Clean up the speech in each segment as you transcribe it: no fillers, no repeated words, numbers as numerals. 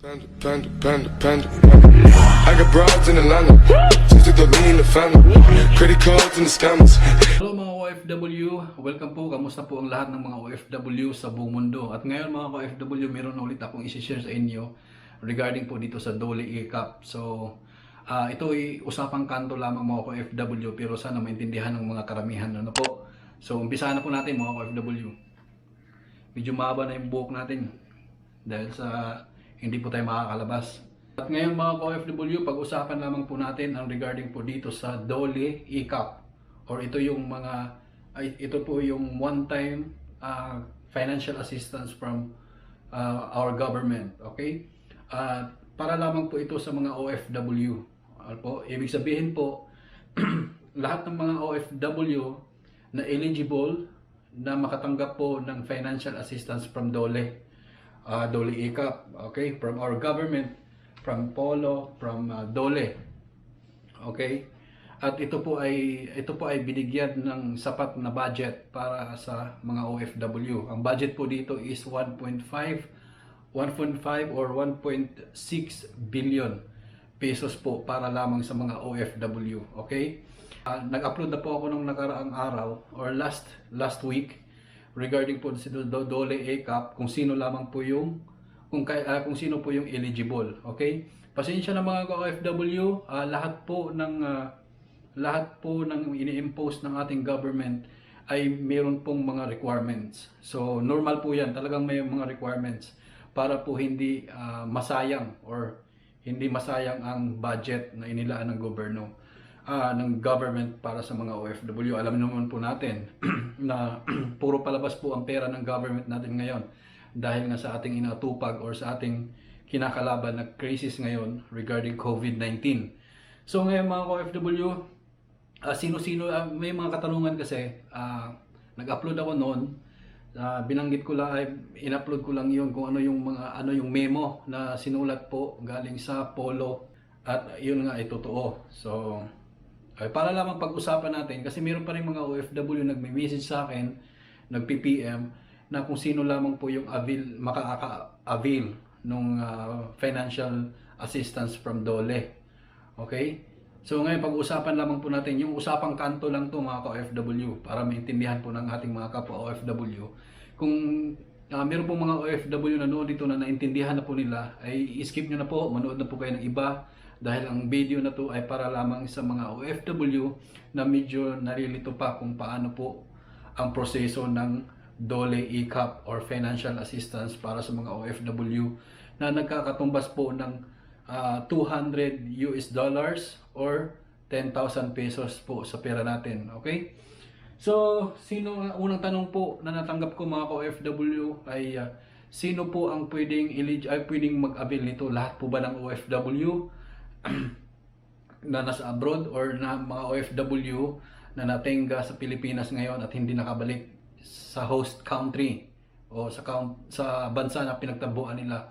Panda, panda, panda, panda. I got broads in Atlanta, just to me in the family. Credit cards and the scammers. Hello mga OFW, welcome po. Kamusta po ang lahat ng mga OFW sa buong mundo? At ngayon mga OFW, meron ulit akong isi-share sa inyo regarding po dito sa Dole E-Cup. So, ito ay usapang kanto lamang mga OFW, pero sana maintindihan ng mga karamihan na po. So, umpisahan na po natin mga OFW. Medyo mahaba na yung buhok natin dahil sa hindi po tayo makakalabas. At ngayon mga OFW, pag-usapan lamang po natin ang regarding po dito sa Dole E-Cup. Or ito po yung one-time financial assistance from our government, okay? Para lamang po ito sa mga OFW. Ibig sabihin po, lahat ng mga OFW na eligible na makatanggap po ng financial assistance from Dole E-Cup, okay? From our government, from Polo, from Dole, okay? At ito po ay binigyan ng sapat na budget para sa mga OFW. Ang budget po dito is 1.5 or 1.6 billion pesos po para lamang sa mga OFW, okay? Nag-upload na po ako nung nakaraang araw or last week regarding po sa Dole E-Cup kung sino lamang po yung kung sino po yung eligible, okay? Pasensya na mga OFW, lahat po ng ini-impose ng ating government ay mayroon pong mga requirements. So normal po 'yan, talagang may mga requirements para po hindi masayang or hindi masayang ang budget na inilaan ng gobyerno ng government para sa mga OFW. Alam naman po natin na puro palabas po ang pera ng government natin ngayon dahil nga sa ating inatupag or sa ating kinakalaban na crisis ngayon regarding COVID-19. So ngayon mga OFW, sino-sino, may mga katanungan kasi, nag-upload ako noon, binanggit ko lang, in-upload ko lang yun kung ano yung memo na sinulat po galing sa Polo at yun nga ay totoo. So, para lamang pag-usapan natin, kasi meron pa rin mga OFW nagme-message sa akin, nag-PPM, na kung sino lamang po yung makaka-avail ng financial assistance from Dole. Okay? So ngayon pag-usapan lamang po natin, yung usapang kanto lang to mga ka-OFW para maintindihan po ng ating mga kapwa OFW. Kung meron po mga OFW na noon dito na naintindihan na po nila, ay skip nyo na po, manood na po kayo ng iba. Dahil ang video na to ay para lamang sa mga OFW na medyo narilito pa kung paano po ang proseso ng Dole E-Cup or financial assistance para sa mga OFW na nagkakatumbas po ng $200 or 10,000 pesos po sa pera natin, okay? So, unang tanong po na natanggap ko mga OFW ay sino po ang pwedeng mag-avail nito? Lahat po ba ng OFW na nasa abroad or na mga OFW na natenga sa Pilipinas ngayon at hindi nakabalik sa host country o sa bansa na pinagtabuan nila?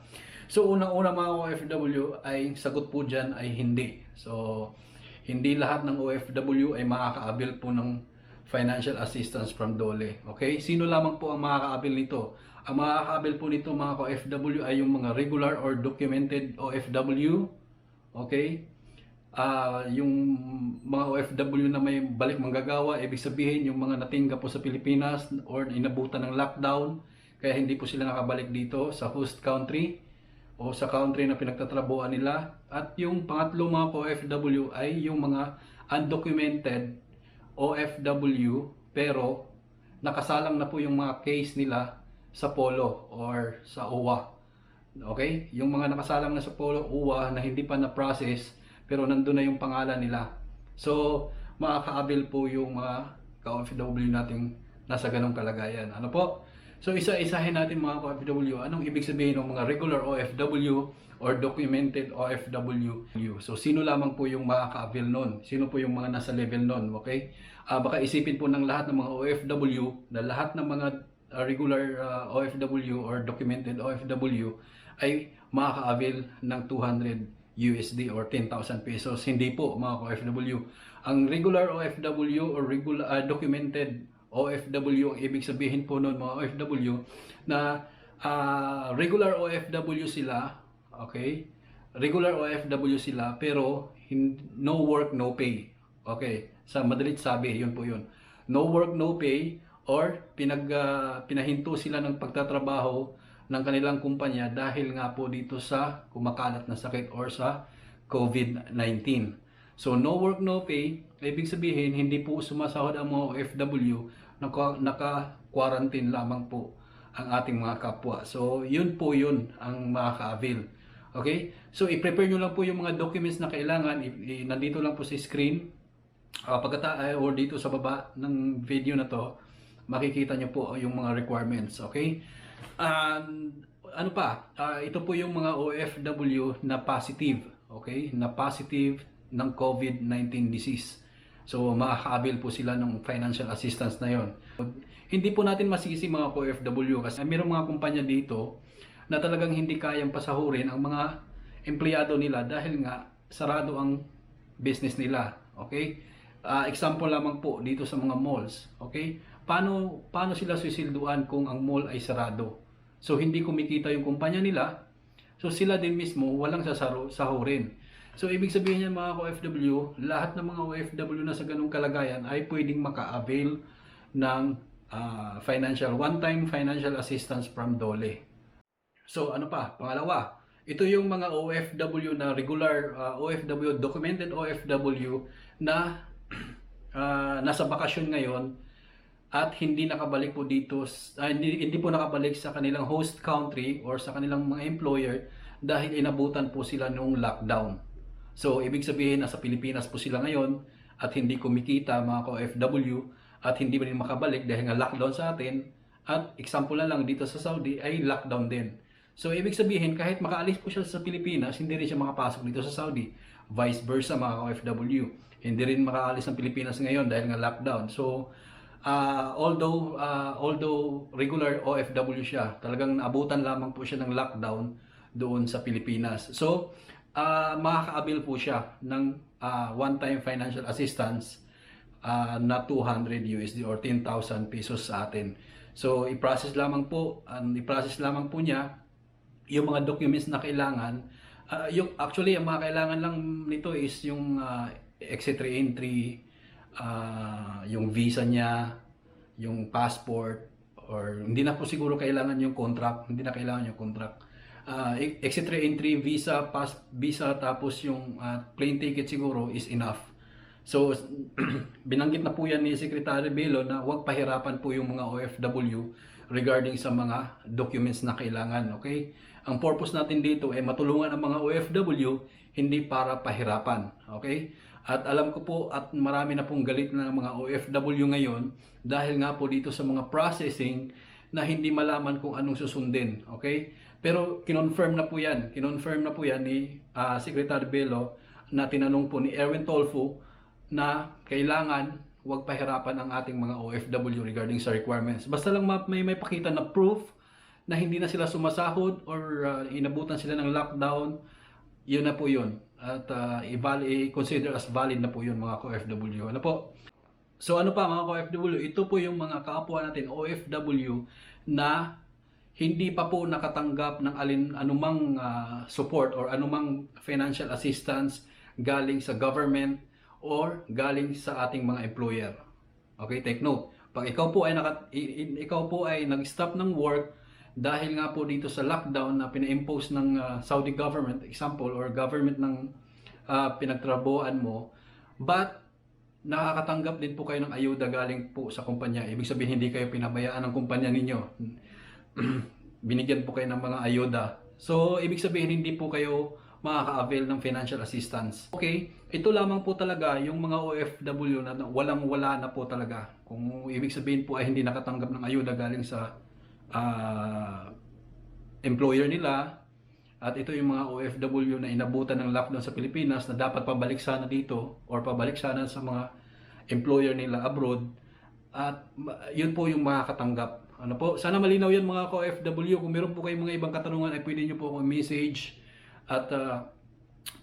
So unang-una mga OFW ay sagot po dyan ay hindi. So hindi lahat ng OFW ay makaka-avail po ng financial assistance from Dole. Okay? Sino lamang po ang makaka-avail nito? Ang makaka-avail po nito mga OFW ay yung mga regular or documented OFW. Okay? Yung mga OFW na may balik manggagawa, ibig sabihin yung mga natingga po sa Pilipinas or inabutan ng lockdown, kaya hindi po sila nakabalik dito sa host country o sa country na pinagtatrabuhan nila. At yung pangatlo mga OFW ay yung mga undocumented OFW pero nakasalang na po yung mga case nila sa Polo or sa OWA. Okay? Yung mga nakasalang na sa Polo, OWA na hindi pa na-process pero nandun na yung pangalan nila. So, makaka-avail po yung mga ka-OFW nating nasa ganong kalagayan. Ano po? So, isa-isahin natin mga ka-OFW. Anong ibig sabihin ng mga regular OFW or documented OFW? So, sino lamang po yung makaka-avail nun? Sino po yung mga nasa level nun? Okay? Baka isipin po ng lahat ng mga OFW na lahat ng mga regular OFW or documented OFW ay makaka-avail ng $200 or 10,000 pesos. Hindi po mga OFW. Ang regular OFW or documented OFW, ang ibig sabihin po noon mga OFW na regular OFW sila Okay? Regular OFW sila pero no work, no pay. Okay? Sa madalit sabi, yun po yun. No work, no pay or pinahinto sila ng pagtatrabaho ng kanilang kumpanya dahil nga po dito sa kumakalat na sakit or sa COVID-19. So no work, no pay, ibig sabihin hindi po sumasahod ang mga OFW, naka-quarantine lamang po ang ating mga kapwa. So yun po yun ang makaka-avail. Okay? So i-prepare nyo lang po yung mga documents na kailangan. Nandito lang po sa screen. Or dito sa baba ng video na to, makikita nyo po yung mga requirements. Okay? Ano pa? Ito po yung mga OFW na positive. Okay? Na positive ng COVID-19 disease. So makaka-avail po sila ng financial assistance na yon. Hindi po natin masisi mga OFW kasi mayroong mga kumpanya dito na talagang hindi kayang pasahurin ang mga empleyado nila dahil nga sarado ang business nila. Okay? Example lamang po dito sa mga malls. Okay? Paano sila susilduan kung ang mall ay sarado? So hindi kumikita yung kumpanya nila. So sila din mismo walang sahurin. So ibig sabihin niyan mga OFW, lahat ng mga OFW na sa ganung kalagayan ay pwedeng maka-avail ng one-time financial assistance from DOLE. So ano pa? Pangalawa, ito yung mga OFW na regular OFW, documented OFW na nasa bakasyon ngayon at hindi nakabalik po dito, hindi po nakabalik sa kanilang host country or sa kanilang mga employer dahil inabutan po sila noong lockdown. So ibig sabihin nasa Pilipinas po sila ngayon at hindi kumikita mga OFW at hindi rin makabalik dahil nga lockdown sa atin, at example na lang dito sa Saudi ay lockdown din. So ibig sabihin kahit makaalis po siya sa Pilipinas, hindi rin siya makapasok dito sa Saudi. Vice versa mga OFW, hindi rin makaalis ng Pilipinas ngayon dahil nga lockdown. So although regular OFW siya, talagang naabutan lamang po siya ng lockdown doon sa Pilipinas. So makaka-avail po siya ng one-time financial assistance na 200 USD or 10,000 pesos sa atin. So i-process lamang po niya yung mga documents na kailangan. Actually ang mga kailangan lang nito is yung exit re-entry, yung visa niya, yung passport, or hindi na po siguro kailangan yung contract, exit re-entry, visa, tapos yung plane ticket siguro is enough. So binanggit na po yan ni Secretary Bello na huwag pahirapan po yung mga OFW regarding sa mga documents na kailangan. Okay? Ang purpose natin dito ay matulungan ang mga OFW, hindi para pahirapan. Okay? At alam ko po at marami na pong galit na mga OFW ngayon dahil nga po dito sa mga processing na hindi malaman kung anong susundin. Okay? Pero kinonfirm na po yan ni Secretary Bello na tinanong po ni Erwin Tolfo na kailangan huwag pahirapan ang ating mga OFW regarding sa requirements. Basta lang may pakita na proof na hindi na sila sumasahod or inabutan sila ng lockdown, yun na po yun. At i-consider as valid na po yun mga OFW. Ano po? So ano pa mga OFW? Ito po yung mga kapwa natin OFW na hindi pa po nakatanggap ng anumang support or anumang financial assistance galing sa government or galing sa ating mga employer. Okay, take note. Pag ikaw po ay nag-stop ng work dahil nga po dito sa lockdown na pina-impose ng Saudi government, example, or government ng pinagtrabahoan mo, but nakakatanggap din po kayo ng ayuda galing po sa kumpanya. Ibig sabihin hindi kayo pinabayaan ng kumpanya ninyo. Binigyan po kayo ng mga ayuda. So, ibig sabihin hindi po kayo makaka-avail ng financial assistance. Okay, ito lamang po talaga yung mga OFW na walang-wala na po talaga. Kung ibig sabihin po ay hindi nakatanggap ng ayuda galing sa employer nila, at ito yung mga OFW na inabutan ng lockdown sa Pilipinas na dapat pabalik sana dito or pabalik sana sa mga employer nila abroad, at yun po yung makakatanggap. Ano po? Sana malinaw yan mga OFW. Kung meron po kayong mga ibang katanungan ay pwede nyo po akong message at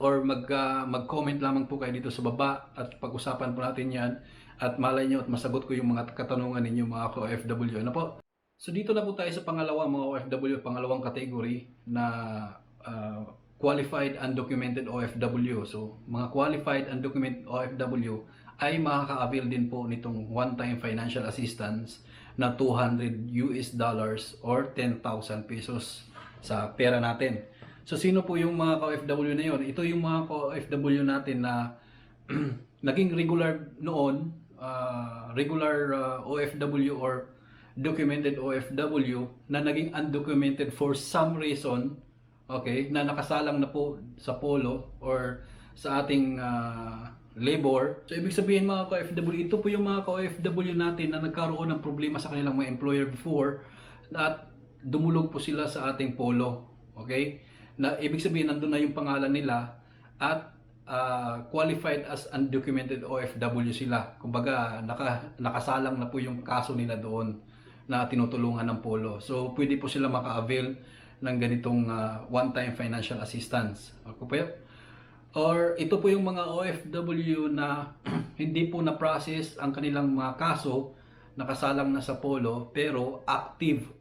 or mag-comment lamang po kayo dito sa baba at pag-usapan po natin yan, at malay nyo at masagot ko yung mga katanungan ninyo mga OFW. Ano po? So dito na po tayo sa pangalawa mga OFW, pangalawang category na qualified undocumented OFW. So, mga qualified undocumented OFW ay makaka-avail din po nitong one-time financial assistance na $200 or 10,000 pesos sa pera natin. So, sino po yung mga OFW na yon? Ito yung mga OFW natin na naging regular noon, regular OFW or documented OFW na naging undocumented for some reason, okay, na nakasalang na po sa polo or sa ating labor. So, ibig sabihin mga ka-OFW, ito po yung mga ka-OFW natin na nagkaroon ng problema sa kanilang mga employer before at dumulog po sila sa ating polo. Okay? Na ibig sabihin, nandun na yung pangalan nila at qualified as undocumented OFW sila. Kumbaga, nakasalang na po yung kaso nila doon na tinutulungan ng polo. So, pwede po sila maka-avail ng ganitong one-time financial assistance. Okay? Or ito po yung mga OFW na hindi po na-process ang kanilang mga kaso, nakasalang na sa polo, pero active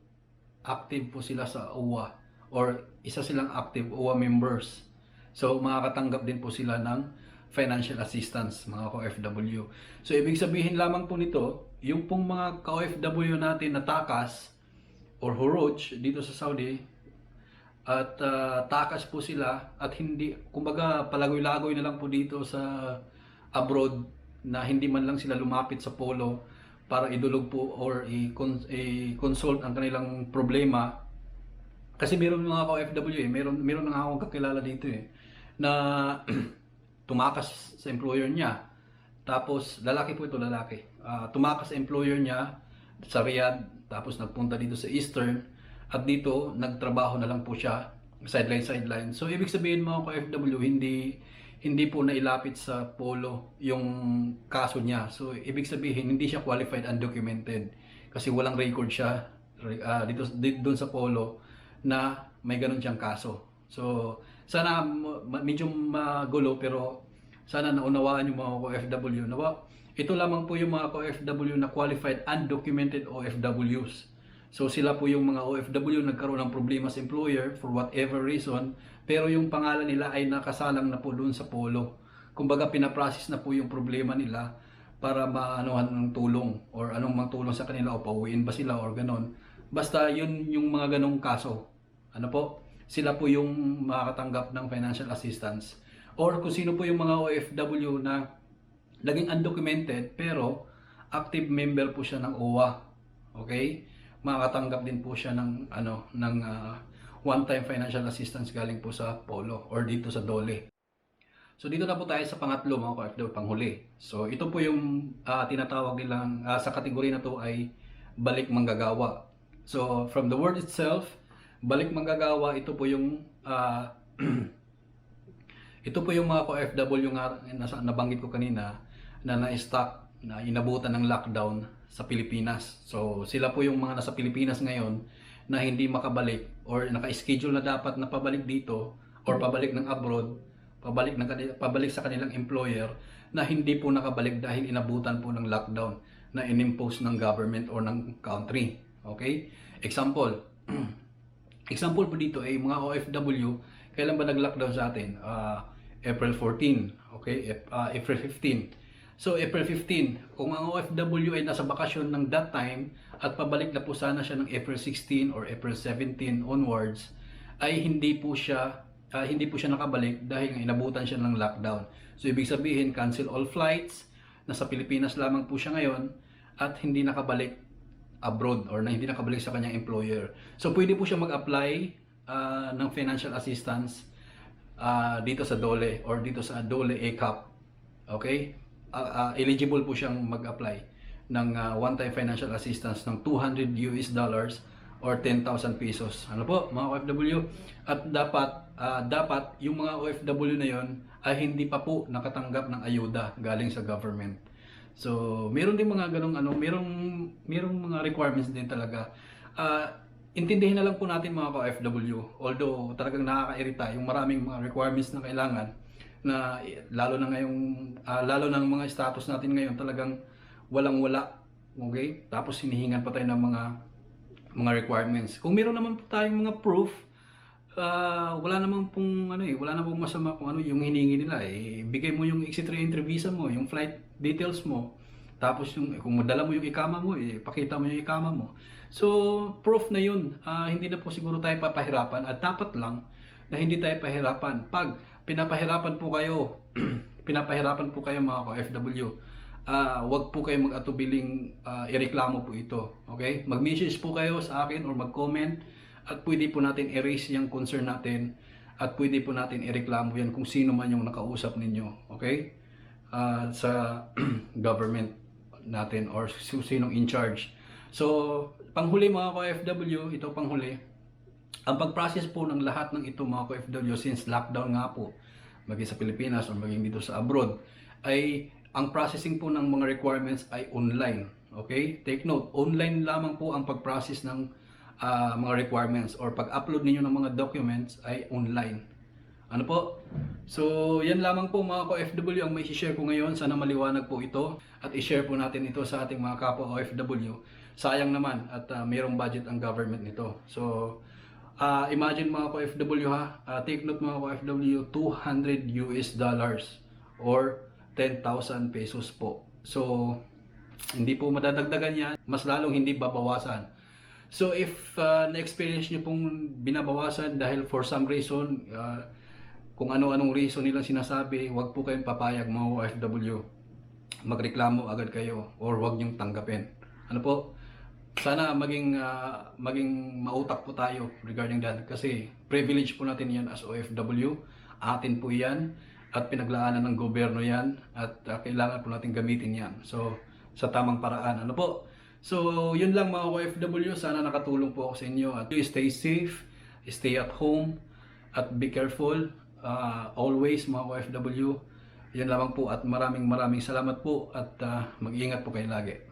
po sila sa OWA or isa silang active OWA members. So makakatanggap din po sila ng financial assistance, mga ka-OFW. So ibig sabihin lamang po nito, yung pong mga ka-OFW natin na takas or huruj dito sa Saudi, at takas po sila at hindi, kumbaga palagoy-lagoy na lang po dito sa abroad na hindi man lang sila lumapit sa polo para idulog po or i-consult ang kanilang problema. Kasi meron mga ka-OFW meron na akong kakilala dito na tumakas sa employer niya. Tapos lalaki po ito, lalaki. Tumakas sa employer niya sa Riyadh, tapos nagpunta dito sa Eastern. At dito, nagtrabaho na lang po siya, sideline. So, ibig sabihin mga ka-OFW, hindi po nailapit sa polo yung kaso niya. So, ibig sabihin, hindi siya qualified undocumented. Kasi walang record siya doon sa polo na may ganun siyang kaso. So, sana medyo magulo, pero sana naunawaan yung mga ka-OFW. Ito lamang po yung mga ka-OFW na qualified undocumented OFWs. So sila po yung mga OFW nagkaroon ng problema sa employer for whatever reason, pero yung pangalan nila ay nakasalang na po doon sa polo. Kumbaga pinaprocess na po yung problema nila para maanuhan ng tulong or anong mang tulong sa kanila o pauwiin ba sila or ganon. Basta yun yung mga ganong kaso. Ano po? Sila po yung makakatanggap ng financial assistance. Or kung sino po yung mga OFW na naging undocumented pero active member po siya ng OWA. Okay? Makakatanggap din po siya ng one-time financial assistance galing po sa polo or dito sa DOLE. So dito na po tayo sa pangatlo mga ka-OFW, panghuli. So ito po yung tinatawag nilang sa kategory na to ay balik manggagawa. So from the word itself, balik manggagawa, ito po yung ito po yung mga ka-OFW nga nabanggit ko kanina na na-stuck, na inabutan ng lockdown sa Pilipinas. So sila po yung mga nasa Pilipinas ngayon na hindi makabalik or naka-schedule na dapat na pabalik dito or pabalik ng abroad, pabalik sa kanilang employer na hindi po nakabalik dahil inabutan po ng lockdown na inimpose ng government or ng country. Okay? Example. Example po dito ay mga OFW, kailan ba nag-lockdown sa atin? April 14, okay? April 15. So, April 15, kung ang OFW ay nasa bakasyon ng that time at pabalik na po sana siya ng April 16 or April 17 onwards, ay hindi po siya nakabalik dahil nga inabutan siya ng lockdown. So, ibig sabihin, cancel all flights, nasa Pilipinas lamang po siya ngayon at hindi nakabalik abroad or hindi nakabalik sa kanyang employer. So, pwede po siya mag-apply ng financial assistance dito sa DOLE or dito sa DOLE ACAP. Okay? Eligible po siyang mag-apply ng one-time financial assistance ng $200 or 10,000 pesos. Ano po, mga OFW? At dapat yung mga OFW na yon ay hindi pa po nakatanggap ng ayuda galing sa government. So, meron din mga ganong merong mga requirements din talaga. Intindihin na lang po natin mga ka-OFW, although talagang nakakairita yung maraming mga requirements na kailangan na lalo na ng mga status natin ngayon talagang walang-wala. Okay? Tapos hinihingan pa tayo ng mga requirements. Kung meron naman po tayong mga proof wala namang pong ano wala namang masama kung ano yung hinihingi nila eh. Bigay mo yung exit re-entry visa mo, yung flight details mo. Tapos yung kung madala mo yung ikama mo, pakita mo yung ikama mo. So, proof na yun. Hindi na po siguro tayo papahirapan at dapat lang na hindi tayo pahirapan. Pag pinapahirapan po kayo, pinapahirapan po kayo mga ka-FW, wag po kayo mag-atubiling ireklamo po ito. Okay? Mag-message po kayo sa akin or mag-comment at pwede po natin erase yung concern natin at pwede po natin ireklamo yan kung sino man yung nakausap ninyo. Okay? Sa government natin or sinong in charge. So, panghuli mga ka-FW, ito panghuli. Ang pag-process po ng lahat ng ito mga ka-FW since lockdown nga po, maging sa Pilipinas o maging dito sa abroad, ay ang processing po ng mga requirements ay online. Okay? Take note, online lamang po ang pag-process ng mga requirements or pag-upload ninyo ng mga documents ay online. Ano po? So, yan lamang po mga ka-OFW ang may share ko ngayon. Sana maliwanag po ito at i-share po natin ito sa ating mga kapwa OFW. Sayang naman at mayroong budget ang government nito. So, imagine mga ka-OFW ha, take note mga ka-OFW, $200 or 10,000 pesos po. So, hindi po madadagdagan yan, mas lalong hindi babawasan. So, if na-experience nyo pong binabawasan dahil for some reason, kung ano-anong reason nilang sinasabi, wag po kayong papayag mga OFW. Magreklamo agad kayo or wag niyong tanggapin. Ano po? Sana maging mautak po tayo regarding that kasi privilege po natin yan as OFW. Atin po yan at pinaglaanan ng gobyerno yan at kailangan po natin gamitin yan. So, sa tamang paraan. Ano po? So, yun lang mga OFW. Sana nakatulong po ako sa inyo at stay safe, stay at home at be careful. Always mga OFW, yan lamang po at maraming salamat po at mag-iingat po kayo lagi.